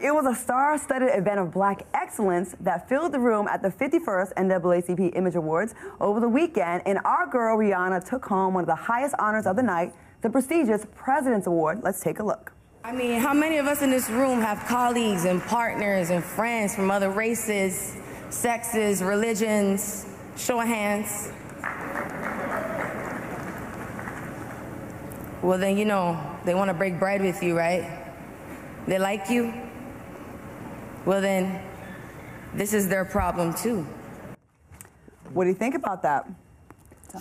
It was a star-studded event of Black excellence that filled the room at the 51st NAACP Image Awards over the weekend, and our girl Rihanna took home one of the highest honors of the night, the prestigious President's Award. Let's take a look. I mean, how many of us in this room have colleagues and partners and friends from other races, sexes, religions? Show of hands. Well, then, you know, they want to break bread with you, right? They like you? Well, then, this is their problem, too. What do you think about that?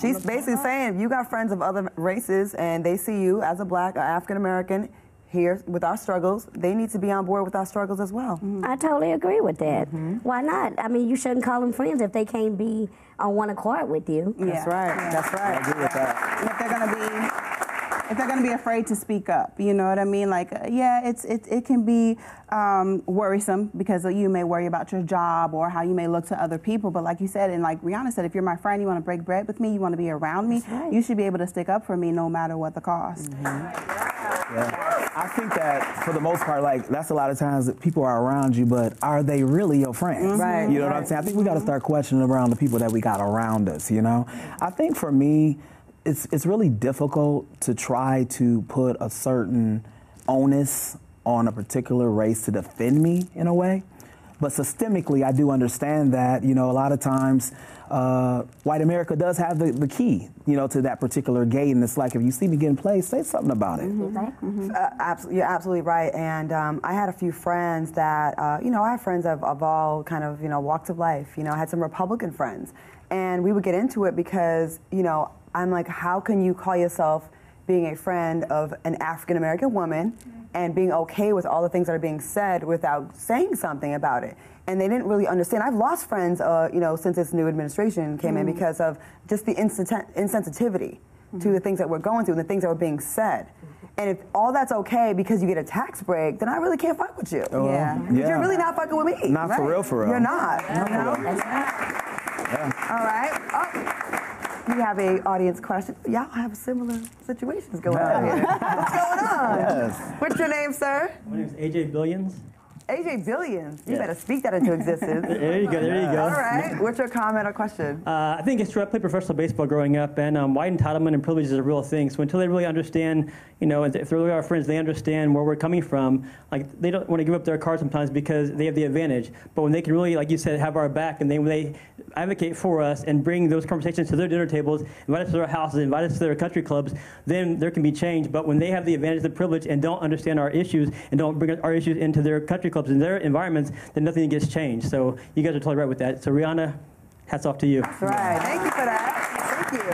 She's basically saying, if you got friends of other races and they see you as a Black or African-American here with our struggles, they need to be on board with our struggles as well. I totally agree with that. Why not? I mean, you shouldn't call them friends if they can't be on one accord with you. That's right. Yeah. That's right. I agree with that. And if they're gonna be afraid to speak up, you know what I mean? Like, yeah, it can be worrisome because you may worry about your job or how you may look to other people. But like you said, and like Rihanna said, if you're my friend, you want to break bread with me, you want to be around me, you should be able to stick up for me no matter what the cost. Yeah. I think that for the most part, like, that's a lot of times that people are around you, but are they really your friends? Right. You know what I'm saying? I think we got to start questioning around the people that we got around us, you know? I think for me, it's really difficult to try to put a certain onus on a particular race to defend me in a way. But systemically, I do understand that, you know, a lot of times white America does have the key, you know, to that particular gate. And it's like, if you see me getting played, say something about it. You're absolutely right. And I had a few friends that, you know, I have friends of all kind of, you know, walks of life. You know, I had some Republican friends. And we would get into it because, you know, I'm like, how can you call yourself being a friend of an African-American woman and being okay with all the things that are being said without saying something about it? And they didn't really understand. I've lost friends, you know, since this new administration came in because of just the insensitivity to the things that we're going through and the things that were being said. And if all that's okay because you get a tax break, then I really can't fuck with you. You're really not fucking with me. Not for real, for real. You're not. Not for real. All right. We have a audience question. Y'all have similar situations going on here. What's going on? Yes. What's your name, sir? My name is AJ Billions. AJ Billions. You better speak that into existence. There you go, there you go. All right. What's your comment or question? I think it's true. I played professional baseball growing up, and white entitlement and privilege is a real thing. So until they really understand, you know, if they're really our friends, they understand where we're coming from. Like, they don't want to give up their card sometimes because they have the advantage. But when they can really, like you said, have our back, and when they advocate for us and bring those conversations to their dinner tables, invite us to their houses, invite us to their country clubs, then there can be change. But when they have the advantage, the privilege, and don't understand our issues and don't bring our issues into their country clubs and their environments, then nothing gets changed. So you guys are totally right with that. So Rihanna, hats off to you. That's right. Thank you for that. Thank you.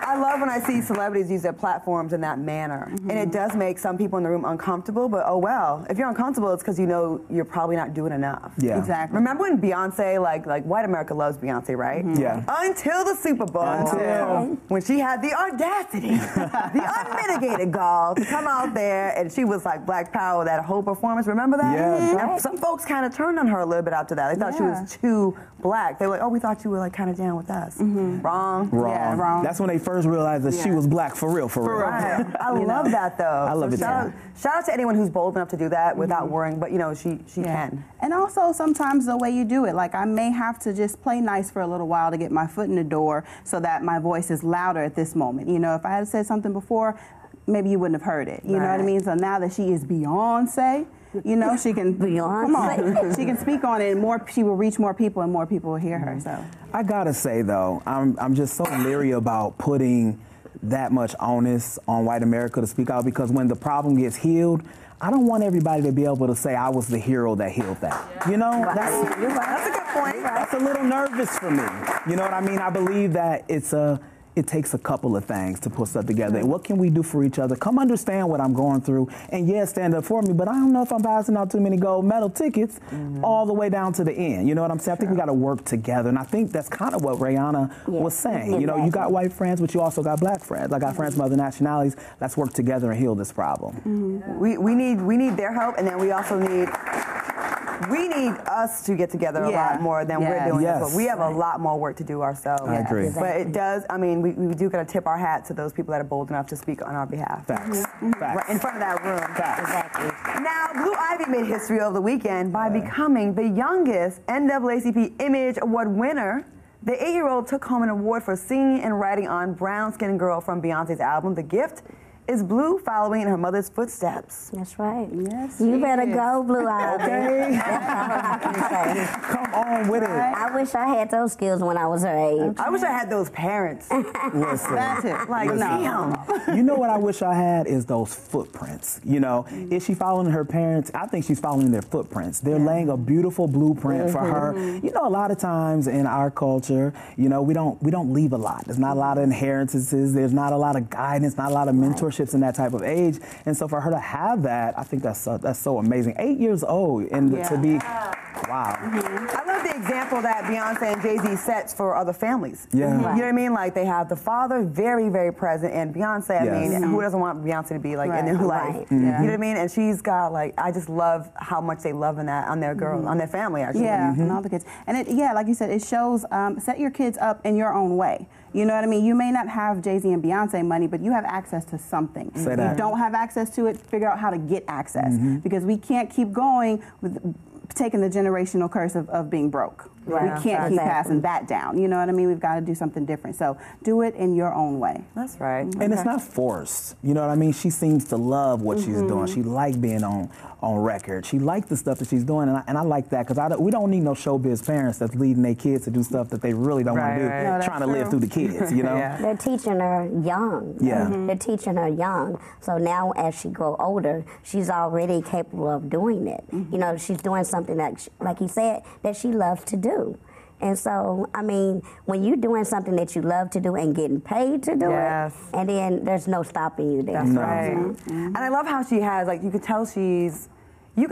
I love when I see celebrities use their platforms in that manner. And it does make some people in the room uncomfortable, but oh well. If you're uncomfortable, it's because you know you're probably not doing enough. Yeah. Exactly. Remember when Beyonce, like white America loves Beyonce, right? Yeah. Until the Super Bowl. When she had the audacity, the unmitigated gall to come out there and she was like Black Power, that whole performance. Remember that? Yeah. And some folks kind of turned on her a little bit after that. They thought she was too Black. They were like, oh, we thought you were like kind of down with us. Wrong. Yeah, wrong. That's when they first realized that she was Black for real, for real. Right. I love that, though. I love it, shout out to anyone who's bold enough to do that without worrying, but you know, she can. And also sometimes the way you do it, like I may have to just play nice for a little while to get my foot in the door so that my voice is louder at this moment. You know, if I had said something before, maybe you wouldn't have heard it. You know what I mean? So now that she is Beyonce, you know, she can come on. She can speak on it, and she will reach more people, and more people will hear her. So I gotta say though, I'm just so leery about putting that much onus on white America to speak out, because when the problem gets healed, I don't want everybody to be able to say I was the hero that healed that. You know, that's a good point. That's a little nervous for me. You know what I mean? I believe that it takes a couple of things to put stuff together. And what can we do for each other? Come understand what I'm going through, and yeah, stand up for me, but I don't know if I'm passing out too many gold medal tickets all the way down to the end. You know what I'm saying? I think we got to work together, and I think that's kind of what Rihanna was saying. You know, you got white friends, but you also got Black friends. I got friends from other nationalities. Let's work together and heal this problem. We need their help, and then we also need we need us to get together a lot more than we're doing. Yes. But we have a lot more work to do ourselves. I agree. But it does, I mean, we do got to tip our hat to those people that are bold enough to speak on our behalf. Facts. Facts. Right in front of that room. Facts. Exactly. Now, Blue Ivy made history over the weekend by becoming the youngest NAACP Image Award winner. The 8-year-old took home an award for singing and writing on Brown Skin Girl from Beyonce's album, The Gift. Is Blue following in her mother's footsteps? That's right. Yes, You better go, Blue Ivy. Okay. That's all I can say. Come on with it. I wish I had those skills when I was her age. I wish I had those parents. Listen. That's it. Like, No. damn. You know what I wish I had is those footprints. You know, is she following her parents? I think she's following their footprints. They're laying a beautiful blueprint for her. You know, a lot of times in our culture, you know, we don't leave a lot. There's not a lot of inheritances. There's not a lot of guidance, not a lot of mentorships in that type of age. And so for her to have that, I think that's so amazing. 8 years old and to be, wow. I love the example that Beyonce and Jay-Z sets for other families. Yeah. You know what I mean? Like, they have the father very, very present, and Beyonce, I mean, who doesn't want Beyonce to be, like, in their life? Right. You know what I mean? And she's got, like, I just love how much they love in that, on their girls, on their family, actually. Yeah, and all the kids. And like you said, it shows, set your kids up in your own way. You know what I mean? You may not have Jay-Z and Beyonce money, but you have access to something. Say If that. you don't have access to it, figure out how to get access. Because we can't keep going with taking the generational curse of being broke. Right. We can't keep passing that down. You know what I mean? We've got to do something different. So do it in your own way. That's right. And it's not forced. You know what I mean? She seems to love what she's doing. She likes being on record. She likes the stuff that she's doing, and I like that because we don't need no showbiz parents that's leading their kids to do stuff that they really don't want to do, Right. No, trying to that's live true. through the kids, you know? They're teaching her young. Yeah. They're teaching her young. So now as she grow older, she's already capable of doing it. You know, she's doing something that, like he said, that she loves to do. And so, I mean, when you're doing something that you love to do and getting paid to do it, and then there's no stopping you there. That's right. And I love how she has, like, you can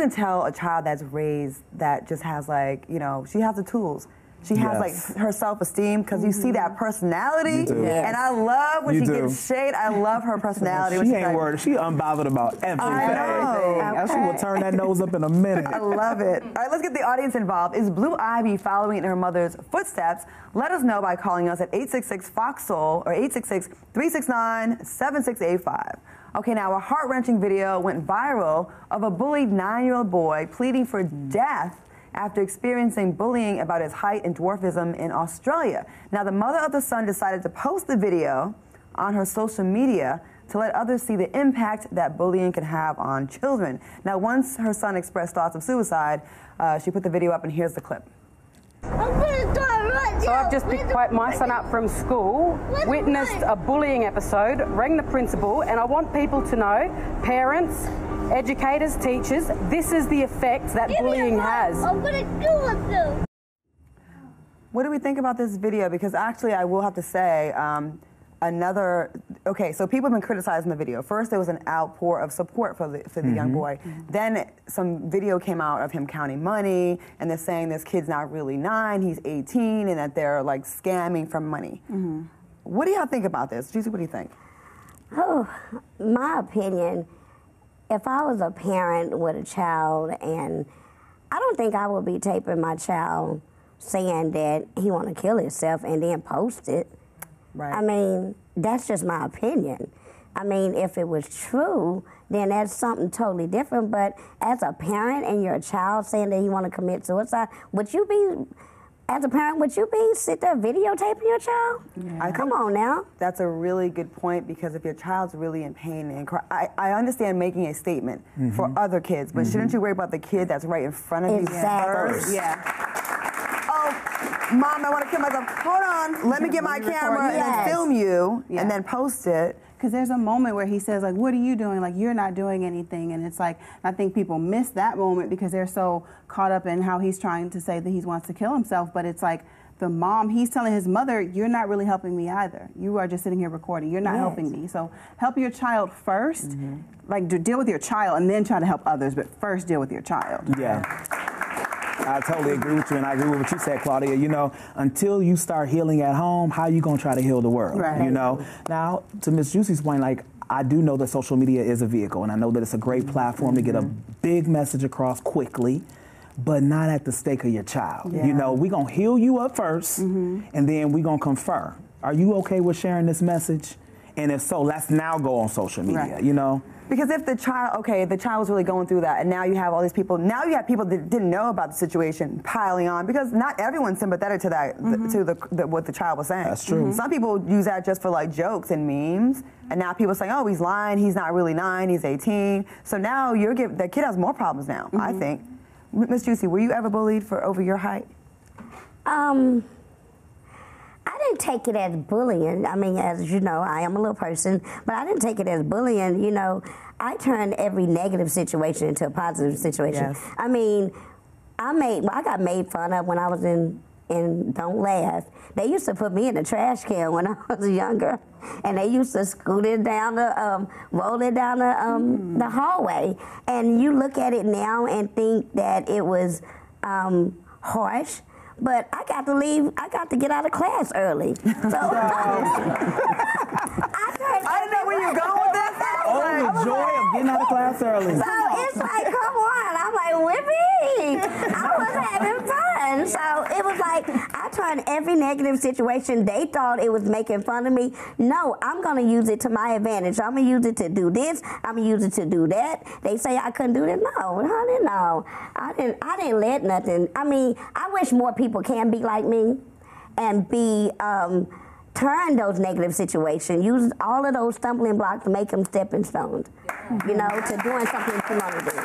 tell a child that's raised that just has, like, you know, she has the tools. She has, like, her self-esteem, because you see that personality. You do. Yes. And I love when You she do. gets shade. I love her personality. when She she's ain't like, worried. She unbothered about everything. I know. She will turn that nose up in a minute. I love it. All right, let's get the audience involved. Is Blue Ivy following in her mother's footsteps? Let us know by calling us at 866-FOX-SOUL or 866-369-7685. Okay, now a heart-wrenching video went viral of a bullied 9-year-old boy pleading for death after experiencing bullying about his height and dwarfism in Australia. Now, the mother of the son decided to post the video on her social media to let others see the impact that bullying can have on children. Now, once her son expressed thoughts of suicide, she put the video up, and here's the clip. So I've just picked my son up from school, witnessed a bullying episode, rang the principal, and I want people to know, parents, educators, teachers, this is the effect that bullying has. I'm gonna do it though. What do we think about this video? Because actually, I will have to say, okay, so people have been criticizing the video. First, there was an outpour of support for the young boy. Then some video came out of him counting money, and they're saying this kid's not really 9, he's 18, and that they're like scamming for money. What do y'all think about this? Juicy, what do you think? Oh, my opinion, if I was a parent with a child, and I don't think I would be taping my child saying that he want to kill himself and then post it. Right. I mean, that's just my opinion. I mean, if it was true, then that's something totally different. But as a parent and your child saying that you want to commit suicide, would you be, as a parent, sit there videotaping your child? Yeah. Come on now. That's a really good point, because if your child's really in pain and cry, I understand making a statement for other kids, but shouldn't you worry about the kid that's right in front of you first? Mom, I want to kill myself. Hold on, let me get my camera and then film you and then post it. Because there's a moment where he says, like, what are you doing? Like, you're not doing anything. And it's like, I think people miss that moment because they're so caught up in how he's trying to say that he wants to kill himself. But it's like the mom, he's telling his mother, you're not really helping me either. You are just sitting here recording. You're not helping me. So help your child first. Like, deal with your child and then try to help others. But first, deal with your child. Yeah. I totally agree with you, and I agree with what you said, Claudia. You know, until you start healing at home, how are you going to try to heal the world? Right. You know? Now, to Ms. Juicy's point, like, I do know that social media is a vehicle, and I know that it's a great platform to get a big message across quickly. but not at the stake of your child. Yeah. You know, we're going to heal you up first, and then we're going to confer. Are you okay with sharing this message? And if so, let's now go on social media, you know? Because if the child, the child was really going through that, and now you have all these people, now you have people that didn't know about the situation piling on, because not everyone's sympathetic to that, to what the child was saying. That's true. Some people use that just for like jokes and memes, and now people saying, oh, he's lying, he's not really 9, he's 18. So now the kid has more problems now, I think. Miss Juicy, were you ever bullied for over your height? I didn't take it as bullying. I mean, as you know, I am a little person, but I didn't take it as bullying. You know, I turned every negative situation into a positive situation. Yes. I mean, I got made fun of when I was in Don't Laugh. They used to put me in the trash can when I was younger, and they used to scoot it down roll it down the hallway. And you look at it now and think that it was harsh. But I got to leave. I got to get out of class early. So I didn't know where you were going with this. The joy of getting out of class early. So it's like, come on. I'm like, whippy. I was having fun. So it was like, I turned every negative situation. They thought it was making fun of me. No, I'm going to use it to my advantage. I'm going to use it to do this. I'm going to use it to do that. They say I couldn't do this. No, honey, no. I didn't let nothing. I mean, I wish more people can be like me and be turn those negative situations, use all of those stumbling blocks to make them stepping stones, you know, to doing something you want to do.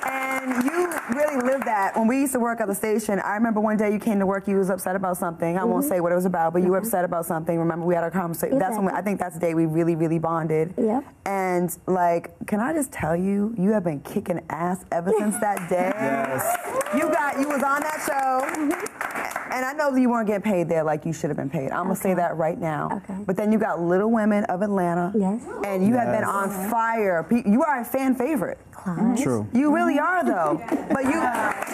And you really lived that. When we used to work at the station, I remember one day you came to work, you was upset about something. I won't say what it was about, but you were upset about something. Remember, we had our conversation. Exactly. That's when I think that's the day we really, really bonded. Yep. And like, can I just tell you, you have been kicking ass ever since that day. Yes. You was on that show, and I know that you weren't getting paid there like you should have been paid. I'm gonna say that right now. Okay. But then you got Little Women of Atlanta. Yes. And you have been on fire. You are a fan favorite. True. You really are, though. But you're not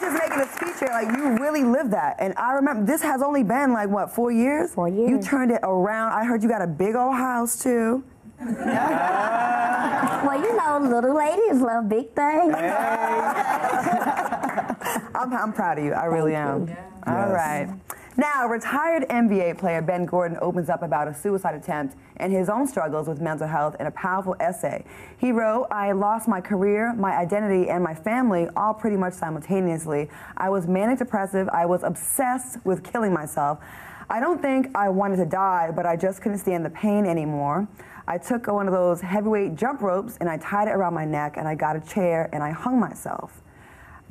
just making a speech here. Like, you really live that. And I remember, this has only been, like, what, 4 years? 4 years. You turned it around. I heard you got a big old house, too. Well, you know, little ladies love big things. I'm proud of you. I really am. Yes. All right. Now, retired NBA player Ben Gordon opens up about a suicide attempt and his own struggles with mental health in a powerful essay. He wrote, "I lost my career, my identity, and my family all pretty much simultaneously. I was manic depressive. I was obsessed with killing myself. I don't think I wanted to die, but I just couldn't stand the pain anymore. I took one of those heavyweight jump ropes and I tied it around my neck and I got a chair and I hung myself."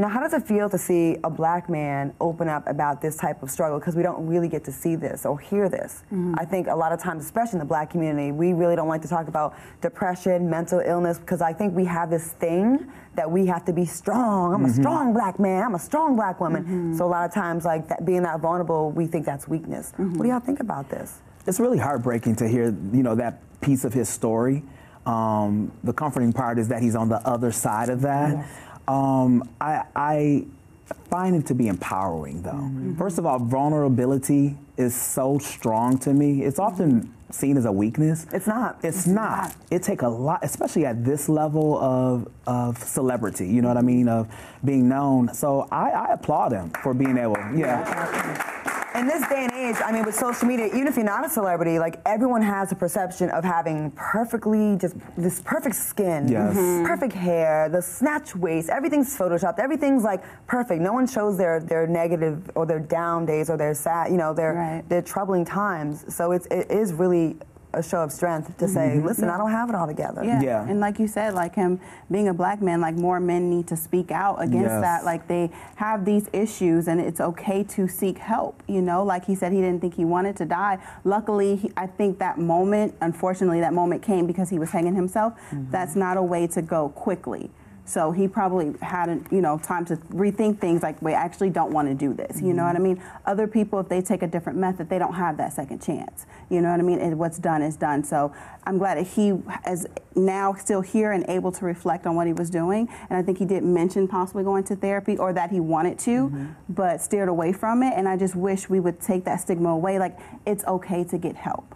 Now, how does it feel to see a black man open up about this type of struggle? Because we don't really get to see this or hear this. I think a lot of times, especially in the black community, we really don't like to talk about depression, mental illness, because I think we have this thing that we have to be strong. I'm a strong black man. I'm a strong black woman. So a lot of times, like being that vulnerable, we think that's weakness. What do y'all think about this? It's really heartbreaking to hear, you know, that piece of his story. The comforting part is that he's on the other side of that. Yes. I find it to be empowering, though. First of all, vulnerability is so strong to me. It's often seen as a weakness. It's not. It's not. It takes a lot, especially at this level of celebrity, you know what I mean, of being known. So I applaud him for being able, In this day and age, I mean, with social media, even if you're not a celebrity, like, everyone has a perception of having this perfect skin, perfect hair, the snatch waist, everything's photoshopped, everything's like perfect. No one shows their negative or their down days or their sad, you know, their troubling times. So it is really a show of strength to say, listen, I don't have it all together. Yeah. And like you said, like him being a black man, like more men need to speak out against that. Like they have these issues and it's okay to seek help, you know? Like he said, he didn't think he wanted to die. Luckily, I think that moment, unfortunately, that moment came because he was hanging himself. That's not a way to go quickly. So he probably had, you know, time to rethink things like, wait, I actually don't want to do this. You know what I mean? Other people, if they take a different method, they don't have that second chance. You know what I mean? And what's done is done. So I'm glad that he is now still here and able to reflect on what he was doing. And I think he did mention possibly going to therapy or that he wanted to, but steered away from it. And I just wish we would take that stigma away. Like, it's okay to get help.